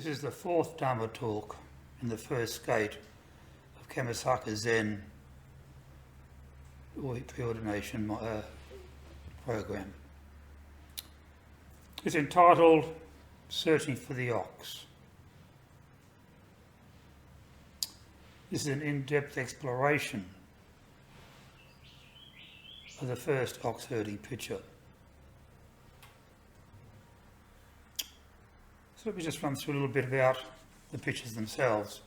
This is the fourth Dharma talk in the first gate of Kammasaka Zen or preordination program. It's entitled Searching for the Ox. This is an in-depth exploration of the first ox herding picture. So let me just run through a little bit about the pictures themselves.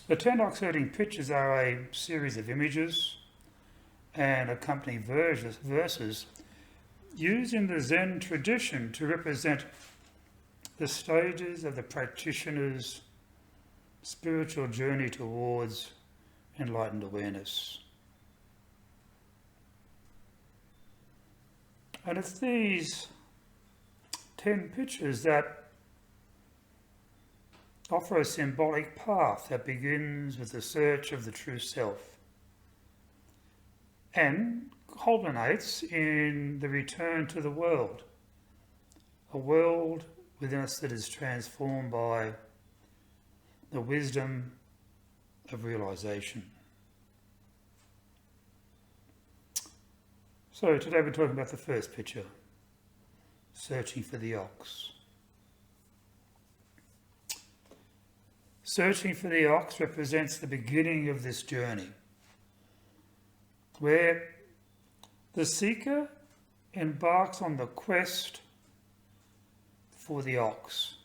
The 10 ox herding pictures are a series of images and accompanying verses used in the Zen tradition to represent the stages of the practitioner's spiritual journey towards enlightened awareness. And it's these 10 pictures that offer a symbolic path that begins with the search of the true self and culminates in the return to the world, a world within us that is transformed by the wisdom of realization. So today we're talking about the first picture, searching for the ox. Searching for the ox represents the beginning of this journey, where the seeker embarks on the quest for the ox.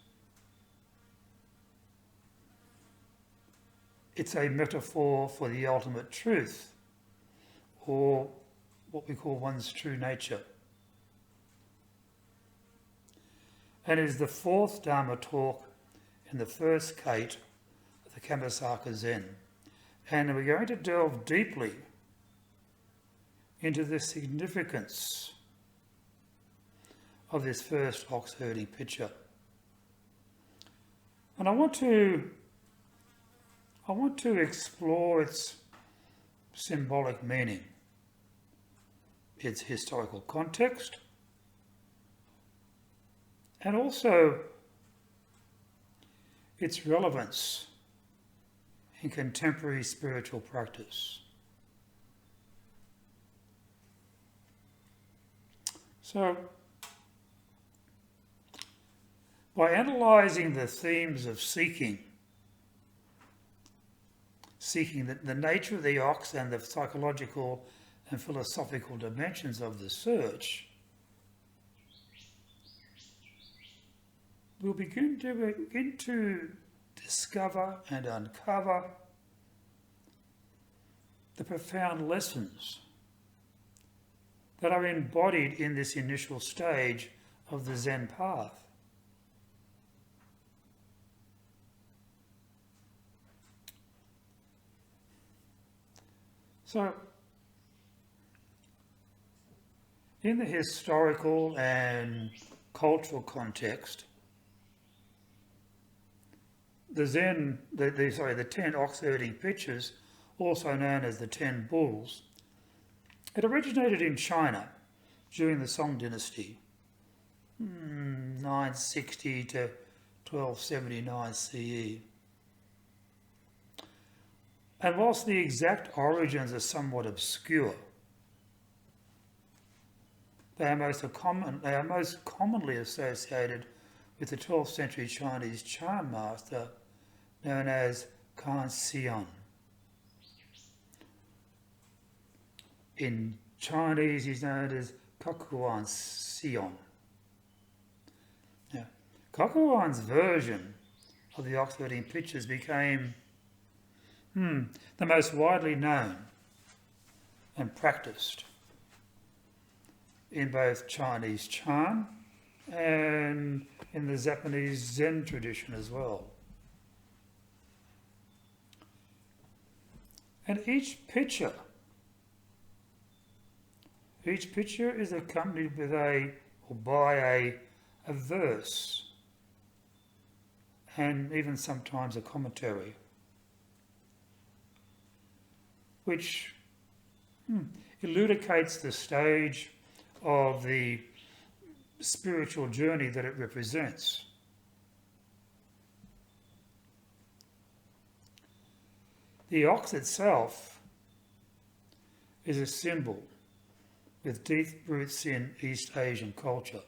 It's a metaphor for the ultimate truth, or what we call one's true nature. And is the fourth Dharma talk in the first gate of the Kammasaka Zen. And we're going to delve deeply into the significance of this first ox herding picture. And I want to explore its symbolic meaning, its historical context, and also its relevance in contemporary spiritual practice. So, by analysing the themes of seeking the nature of the ox and the psychological and philosophical dimensions of the search, we'll begin to discover and uncover the profound lessons that are embodied in this initial stage of the Zen path. So, in the historical and cultural context, the 10 ox herding pictures, also known as the 10 bulls, it originated in China during the Song dynasty, 960 to 1279 CE. And whilst the exact origins are somewhat obscure, they are most commonly associated with the 12th century Chinese charm master known as Kan Xian. In Chinese, he's known as Kakuan Xion. Now, Kakuan's version of the ox herding pictures became the most widely known and practiced in both Chinese charm and in the Japanese Zen tradition as well. And each picture is accompanied with by a verse and even sometimes a commentary, which elucidates the stage of the spiritual journey that it represents. The ox itself is a symbol with deep roots in East Asian culture.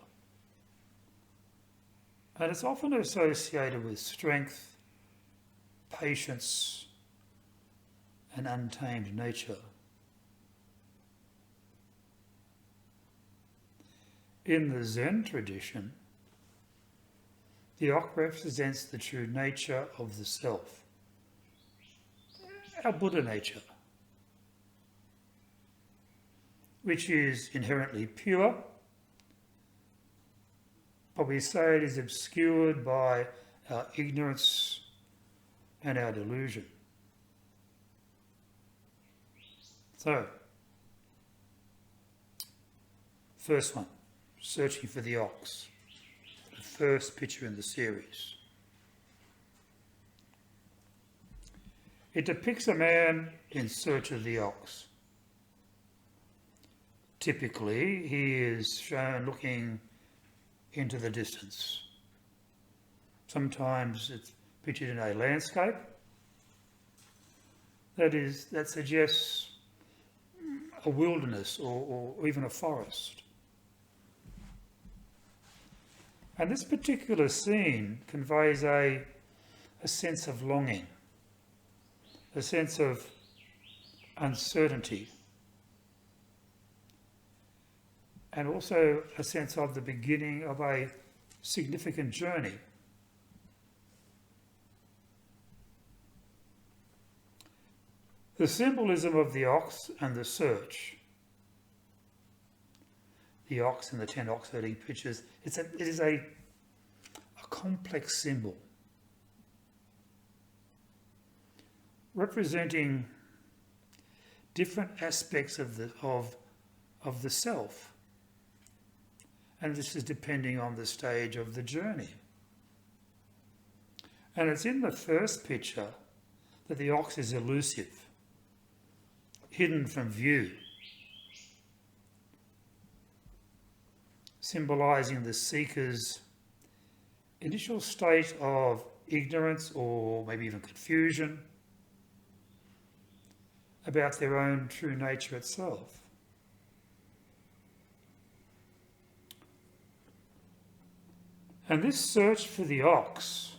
And it's often associated with strength, patience, and untamed nature. In the Zen tradition, the ox represents the true nature of the self, our Buddha nature, which is inherently pure, but we say it is obscured by our ignorance and our delusion. So, first one, searching for the ox, the first picture in the series. It depicts a man in search of the ox. Typically, he is shown looking into the distance. Sometimes it's pictured in a landscape that suggests a wilderness or even a forest. And this particular scene conveys a sense of longing, a sense of uncertainty, and also a sense of the beginning of a significant journey. The symbolism of the ox and the search, the ox and the 10 ox herding pictures, it is a complex symbol representing different aspects of the self. And this is depending on the stage of the journey. And it's in the first picture that the ox is elusive, hidden from view, symbolising the seeker's initial state of ignorance or maybe even confusion about their own true nature itself. And this search for the ox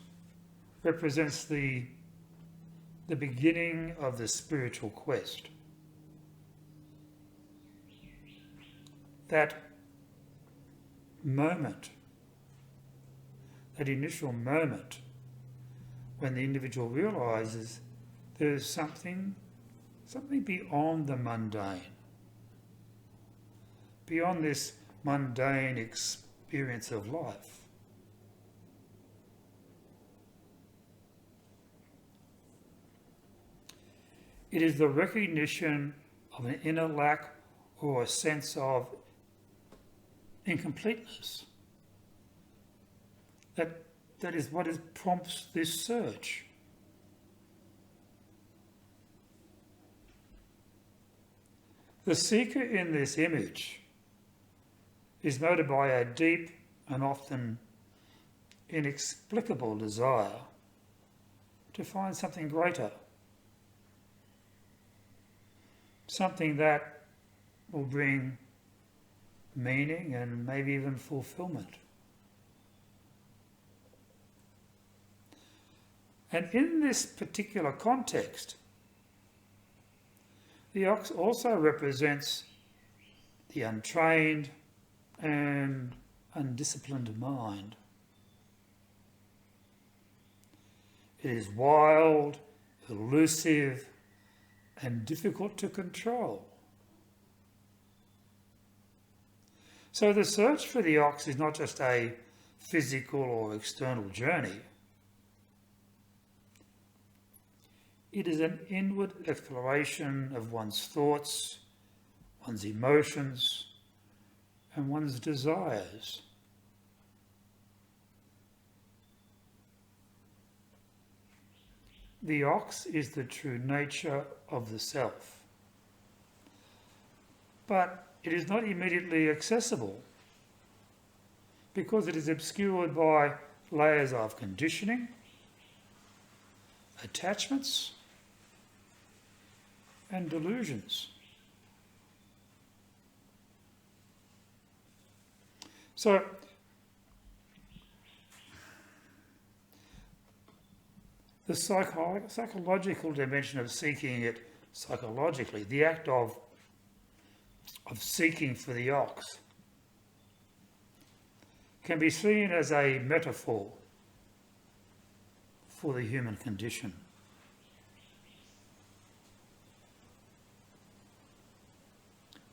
represents the beginning of the spiritual quest. That moment, that initial moment when the individual realises there's something beyond the mundane, beyond this mundane experience of life. It is the recognition of an inner lack or a sense of incompleteness that is what prompts this search. The seeker in this image is motivated by a deep and often inexplicable desire to find something greater, something that will bring meaning and maybe even fulfillment. And in this particular context, the ox also represents the untrained and undisciplined mind. It is wild, elusive, and difficult to control. So the search for the ox is not just a physical or external journey. It is an inward exploration of one's thoughts, one's emotions, and one's desires. The ox is the true nature of the self, but it is not immediately accessible. because it is obscured by layers of conditioning, attachments, and delusions. So, the psychological dimension of seeking it psychologically, the act of seeking for the ox, can be seen as a metaphor for the human condition.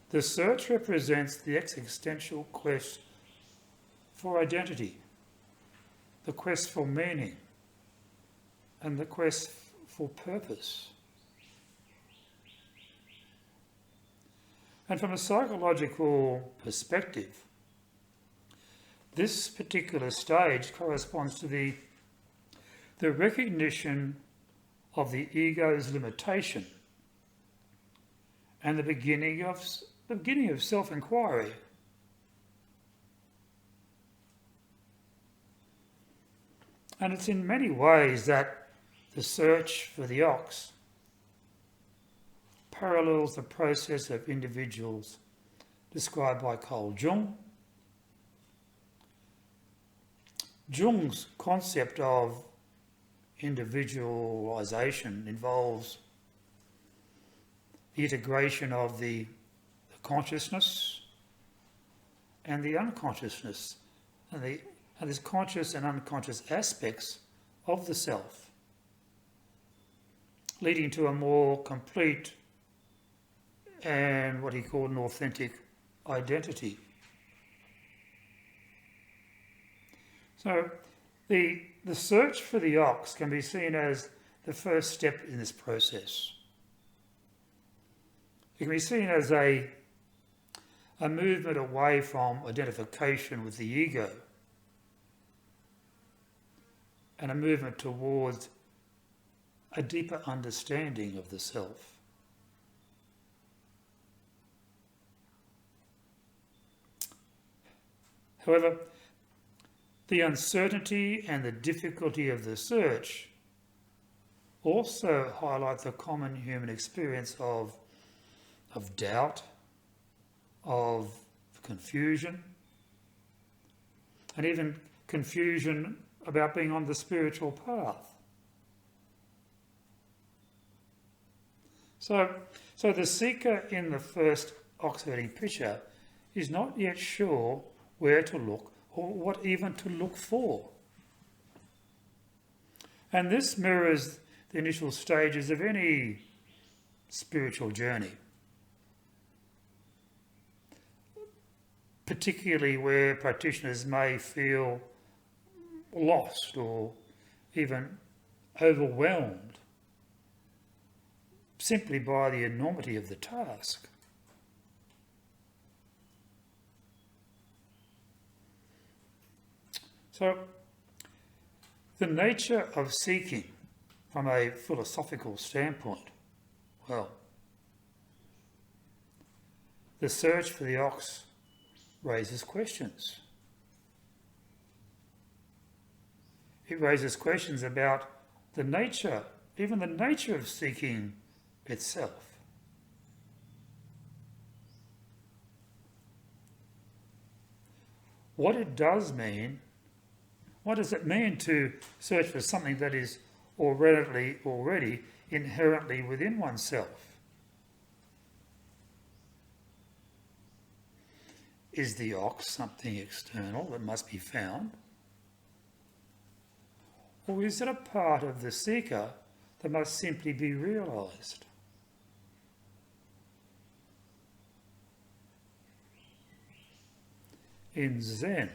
The search represents the existential quest for identity, the quest for meaning, and the quest for purpose. And from a psychological perspective, this particular stage corresponds to the recognition of the ego's limitation and the beginning of self-inquiry. And it's in many ways that the search for the ox parallels the process of individuals described by Carl Jung. Jung's concept of individualization involves the integration of the consciousness and the unconsciousness, and these conscious and unconscious aspects of the self, leading to a more complete and what he called an authentic identity. So the search for the ox can be seen as the first step in this process. It can be seen as a movement away from identification with the ego and a movement towards a deeper understanding of the self. However, the uncertainty and the difficulty of the search also highlight the common human experience of doubt, of confusion, and even confusion about being on the spiritual path. So the seeker in the first ox-herding picture is not yet sure where to look or what even to look for. And this mirrors the initial stages of any spiritual journey, particularly where practitioners may feel lost or even overwhelmed simply by the enormity of the task. So, the nature of seeking from a philosophical standpoint, well, the search for the ox raises questions. It raises questions about the nature, even the nature of seeking itself. What it does mean, what does it mean to search for something that is already inherently within oneself? Is the ox something external that must be found? Or is it a part of the seeker that must simply be realised? In Zen,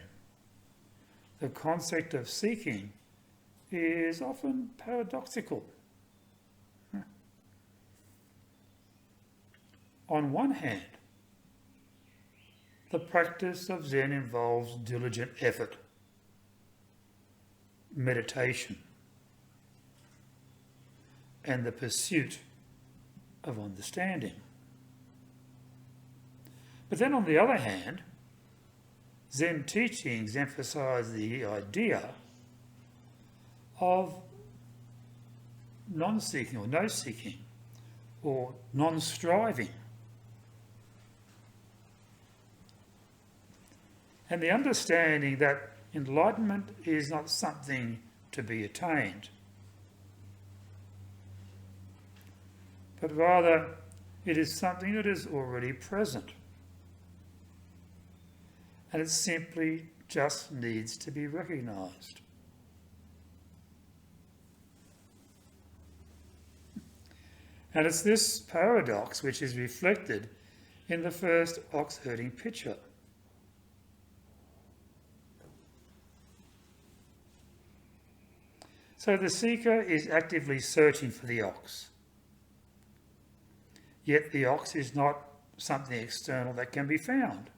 the concept of seeking is often paradoxical. On one hand, the practice of Zen involves diligent effort, meditation, and the pursuit of understanding. But then on the other hand, Zen teachings emphasize the idea of non-seeking or no-seeking or non-striving. And the understanding that enlightenment is not something to be attained, but rather it is something that is already present. And it simply just needs to be recognised. And it's this paradox which is reflected in the first ox herding picture. So the seeker is actively searching for the ox. Yet the ox is not something external that can be found.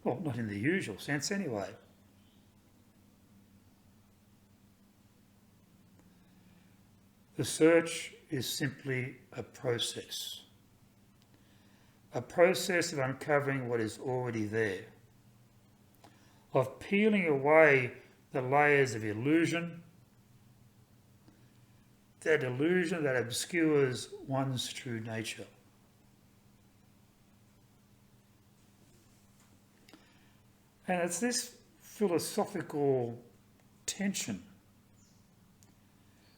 Well, not in the usual sense anyway. The search is simply a process of uncovering what is already there, of peeling away the layers of illusion, that illusion that obscures one's true nature. And it's this philosophical tension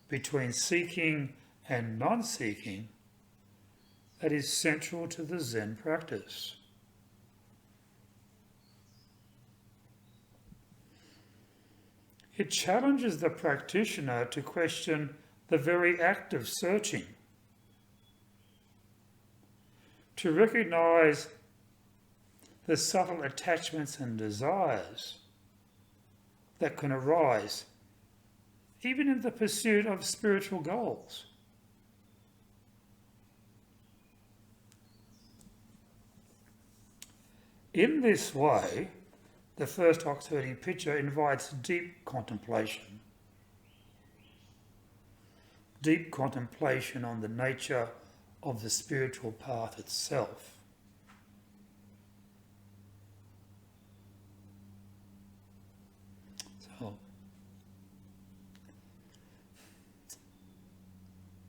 between seeking and non-seeking that is central to the Zen practice. It challenges the practitioner to question the very act of searching, to recognise the subtle attachments and desires that can arise even in the pursuit of spiritual goals. In this way, the first ox herding picture invites deep contemplation on the nature of the spiritual path itself. So,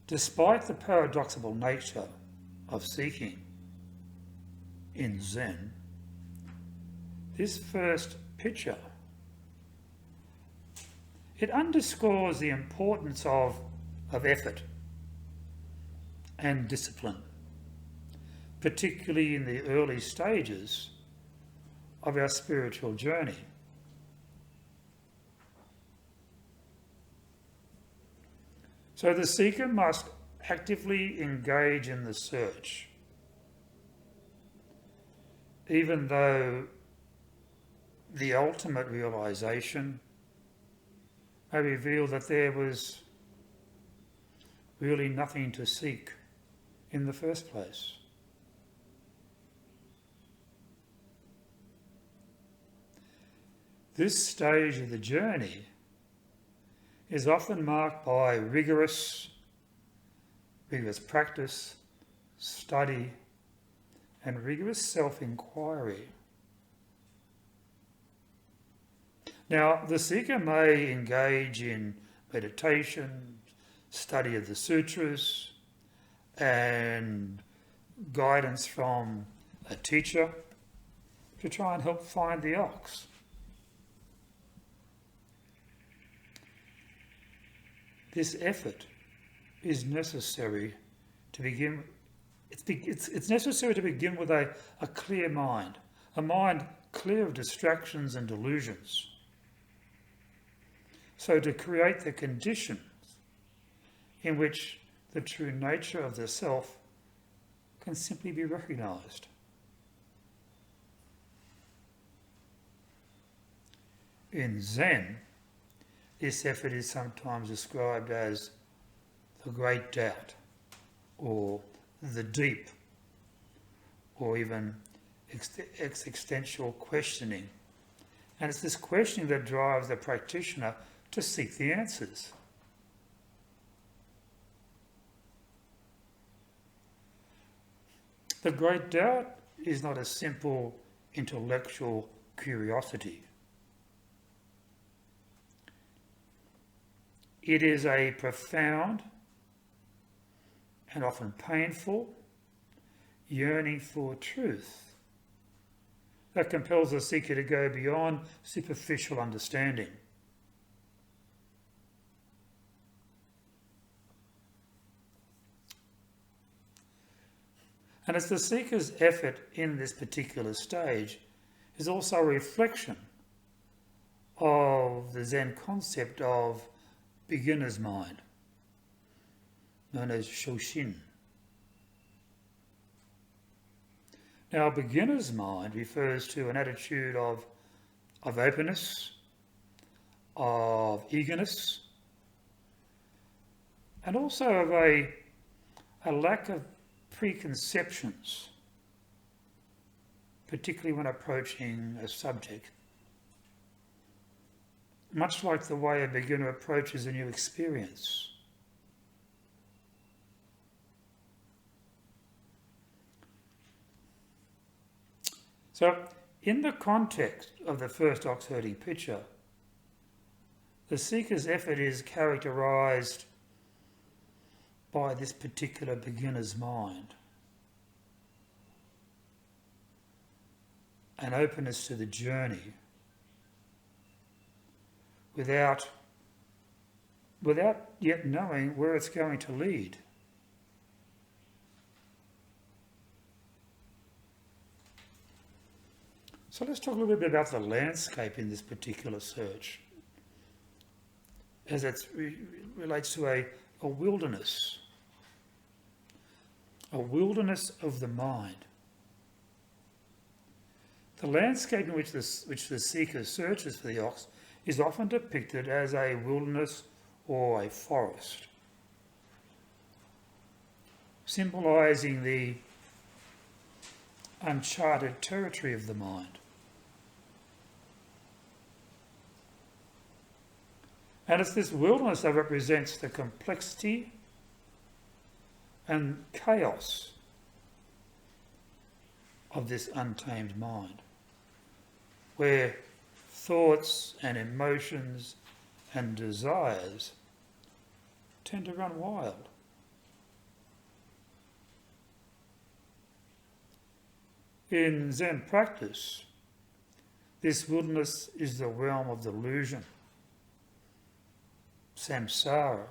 despite the paradoxical nature of seeking in Zen, this first picture, it underscores the importance of effort and discipline, particularly in the early stages of our spiritual journey. So the seeker must actively engage in the search, even though the ultimate realisation may reveal that there was really nothing to seek in the first place. This stage of the journey is often marked by rigorous practice, study, and rigorous self-inquiry. Now, the seeker may engage in meditation, study of the sutras, and guidance from a teacher to try and help find the ox. This effort is necessary to begin. It's necessary to begin with a clear mind, a mind clear of distractions and delusions. So to create the conditions in which the true nature of the self can simply be recognised. In Zen, this effort is sometimes described as the great doubt, or the deep, or even existential questioning. And it's this questioning that drives the practitioner to seek the answers. The great doubt is not a simple intellectual curiosity. It is a profound and often painful yearning for truth that compels the seeker to go beyond superficial understanding. And it's the seeker's effort in this particular stage is also a reflection of the Zen concept of beginner's mind, known as Shoshin. Now, beginner's mind refers to an attitude of openness, of eagerness, and also of a lack of preconceptions, particularly when approaching a subject. Much like the way a beginner approaches a new experience. So, in the context of the first ox-herding picture, the seeker's effort is characterised by this particular beginner's mind. An openness to the journey without yet knowing where it's going to lead. So let's talk a little bit about the landscape in this particular search, as it relates to a wilderness of the mind. The landscape in which the seeker searches for the ox is often depicted as a wilderness or a forest, symbolising the uncharted territory of the mind. And it's this wilderness that represents the complexity and chaos of this untamed mind, where thoughts and emotions and desires tend to run wild. In Zen practice, this wilderness is the realm of delusion, samsara,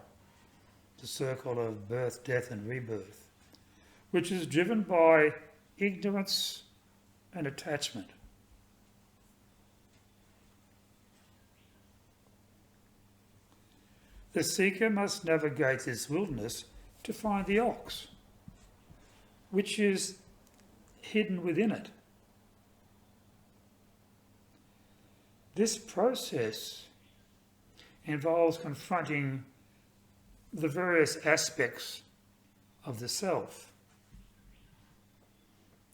the circle of birth, death and rebirth, which is driven by ignorance and attachment. The seeker must navigate this wilderness to find the ox, which is hidden within it. This process involves confronting the various aspects of the self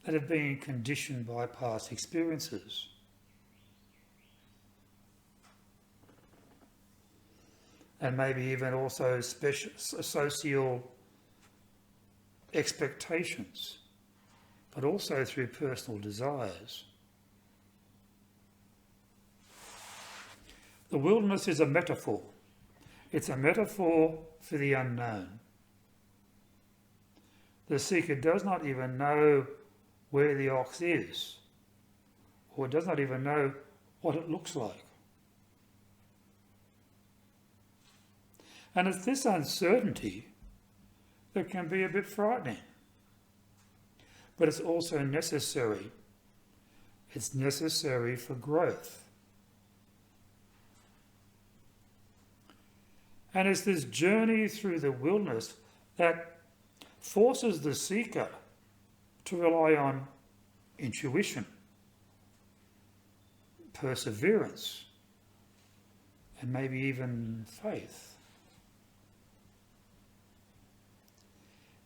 that have been conditioned by past experiences. And maybe even also social expectations, but also through personal desires. The wilderness is a metaphor. It's a metaphor for the unknown. The seeker does not even know where the ox is, or does not even know what it looks like. And it's this uncertainty that can be a bit frightening. But it's also necessary. It's necessary for growth. And it's this journey through the wilderness that forces the seeker to rely on intuition, perseverance, and maybe even faith.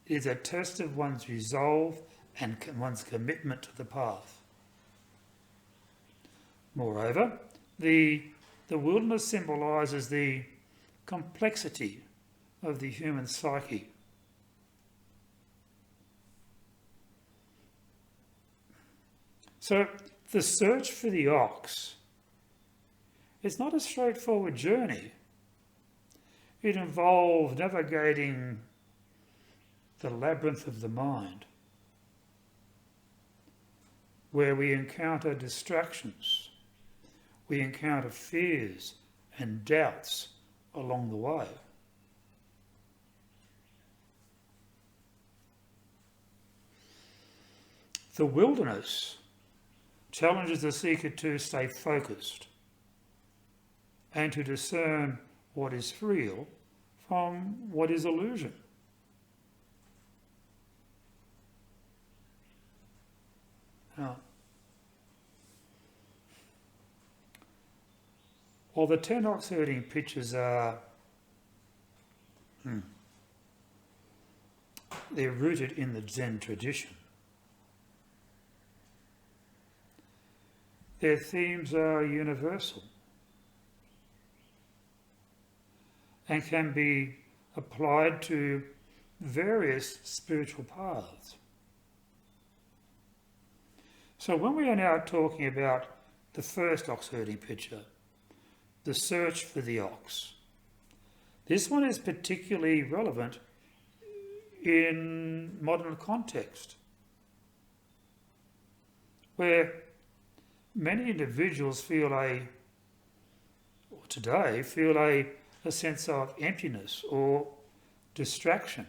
It is a test of one's resolve and one's commitment to the path. Moreover, the wilderness symbolises the complexity of the human psyche. So the search for the ox is not a straightforward journey. It involves navigating the labyrinth of the mind, where we encounter distractions, we encounter fears and doubts along the way. The wilderness challenges the seeker to stay focused and to discern what is real from what is illusion. Now, while the 10 ox herding pictures are they're rooted in the Zen tradition, their themes are universal and can be applied to various spiritual paths. So when we are now talking about the first ox herding picture, the search for the ox, this one is particularly relevant in modern context, where many individuals feel a sense of emptiness or distraction,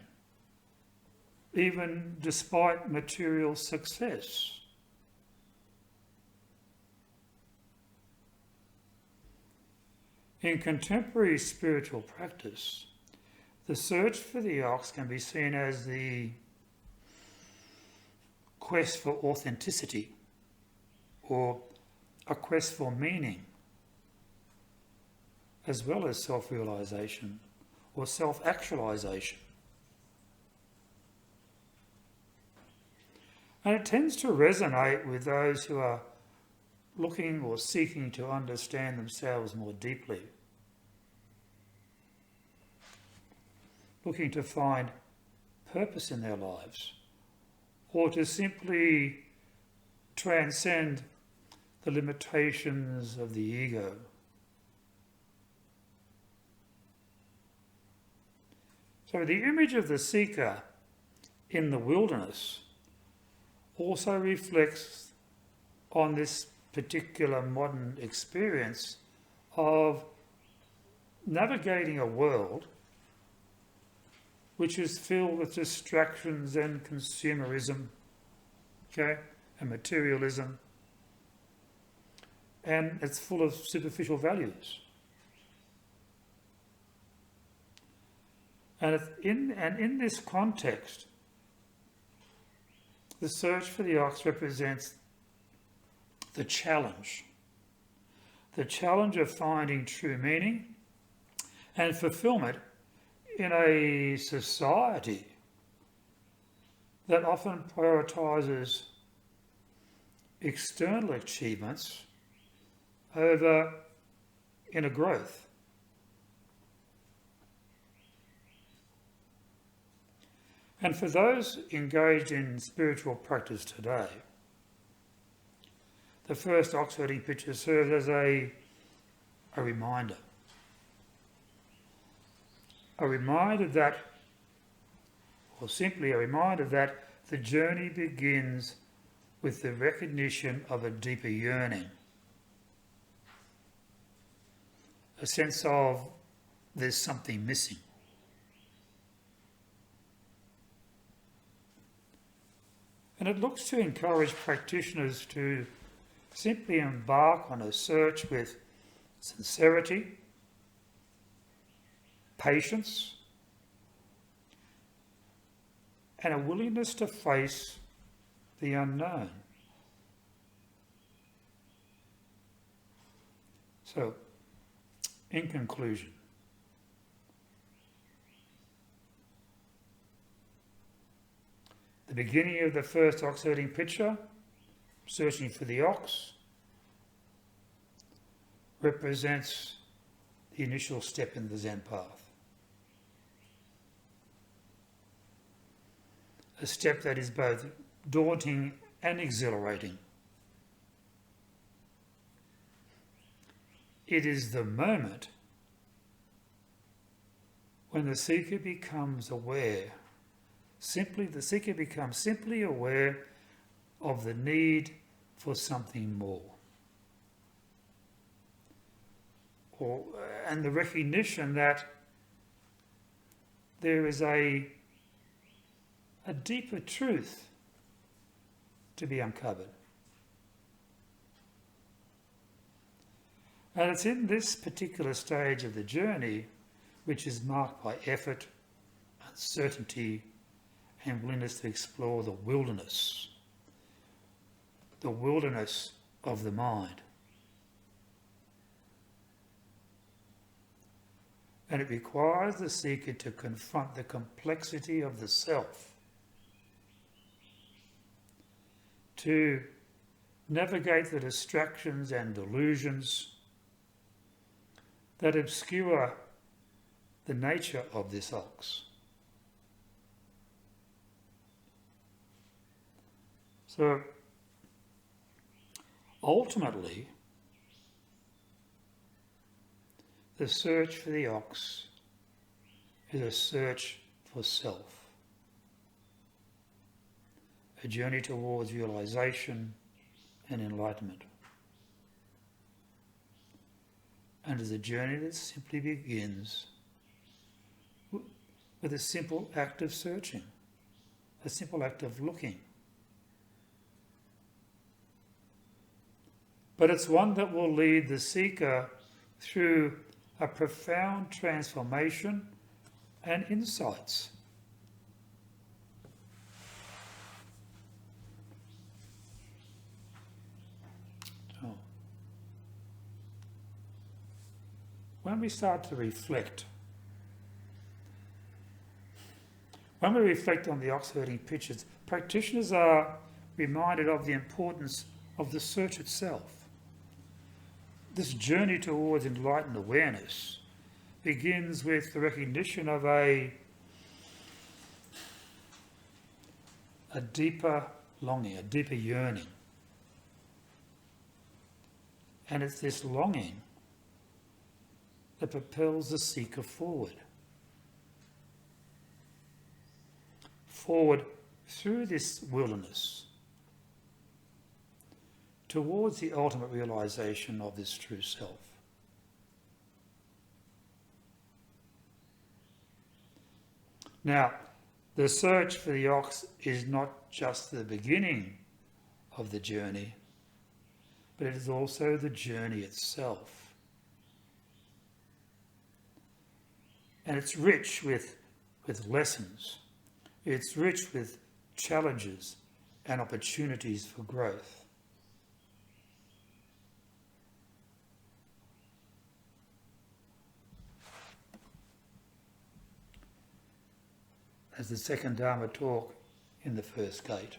even despite material success. In contemporary spiritual practice, the search for the ox can be seen as the quest for authenticity or a quest for meaning, as well as self-realization or self-actualization. And it tends to resonate with those who are looking or seeking to understand themselves more deeply, looking to find purpose in their lives, or to simply transcend the limitations of the ego. So the image of the seeker in the wilderness also reflects on this particular modern experience of navigating a world which is filled with distractions and consumerism, and materialism, and it's full of superficial values. And in this context, the search for the ox represents the challenge of finding true meaning and fulfillment in a society that often prioritizes external achievements over inner growth. And for those engaged in spiritual practice today, the first ox herding picture serves as a reminder. A reminder that, or simply a reminder that the journey begins with the recognition of a deeper yearning, a sense of there's something missing. And it looks to encourage practitioners to simply embark on a search with sincerity, patience, and a willingness to face the unknown. So, in conclusion, the beginning of the first ox herding picture, searching for the ox, represents the initial step in the Zen path. A step that is both daunting and exhilarating, it is the moment when the seeker becomes aware. The seeker becomes simply aware of the need for something more. And the recognition that there is a deeper truth to be uncovered. And it's in this particular stage of the journey, which is marked by effort, uncertainty, and willingness to explore the wilderness of the mind. And it requires the seeker to confront the complexity of the self, to navigate the distractions and delusions that obscure the nature of this ox. So, ultimately, the search for the ox is a search for self, a journey towards realization and enlightenment. And is a journey that simply begins with a simple act of searching, a simple act of looking. But it's one that will lead the seeker through a profound transformation and insights. When we start to reflect, when we reflect on the ox herding pictures, practitioners are reminded of the importance of the search itself. This journey towards enlightened awareness begins with the recognition of a deeper longing, a deeper yearning. And it's this longing that propels the seeker forward. Forward through this wilderness towards the ultimate realization of this true self. Now, the search for the ox is not just the beginning of the journey, but it is also the journey itself. And it's rich with lessons. It's rich with challenges and opportunities for growth. As the second Dharma talk in the first gate.